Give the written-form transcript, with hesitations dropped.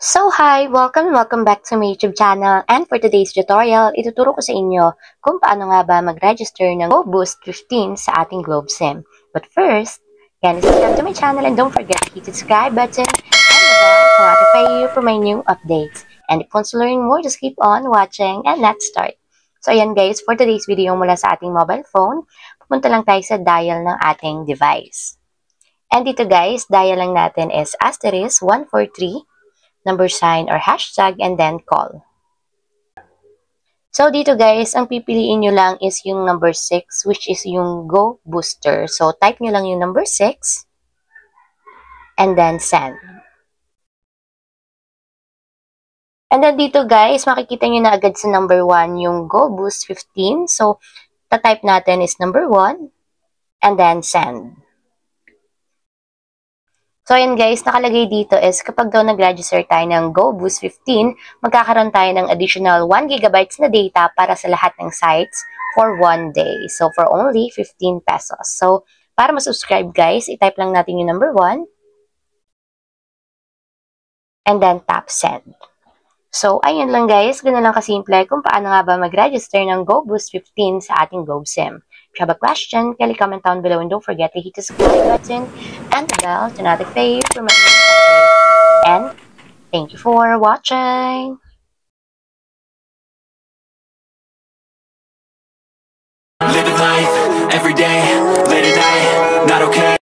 Welcome back to my YouTube channel, and for today's tutorial, ituturo ko sa inyo kung paano nga ba mag-register ng GoBoost 15 sa ating Globe SIM. But first, subscribe to my channel and don't forget to hit the subscribe button and the bell to notify you for my new updates. And if you want to learn more, just keep on watching and let's start. So ayan guys, for today's video mula sa ating mobile phone, pupunta lang tayo sa dial ng ating device. And dito guys, dial lang natin is *143 number sign or hashtag and then call. So dito guys, ang pipiliin nyo lang is yung number 6 which is yung Go Booster. So type nyo lang yung number 6 and then send. And then dito guys, makikita nyo na agad sa number 1 yung Go Boost 15. So ta-type natin is number 1 and then send. So, ayan guys, nakalagay dito is kapag daw nag-register tayo ng GoBoost 15, magkakaroon tayo ng additional 1 GB na data para sa lahat ng sites for 1 day. So, for only 15 pesos. So, para ma-subscribe guys, i-type lang natin yung number 1 and then tap send. So, ayun lang guys, ganoon lang kasimple kung paano nga ba mag-register ng GoBoost 15 sa ating Globe SIM. If you have a question, kindly comment down below and don't forget to hit the subscribe button and the bell to notify you for my new updates. And thank you for watching! Living life, every day, late at night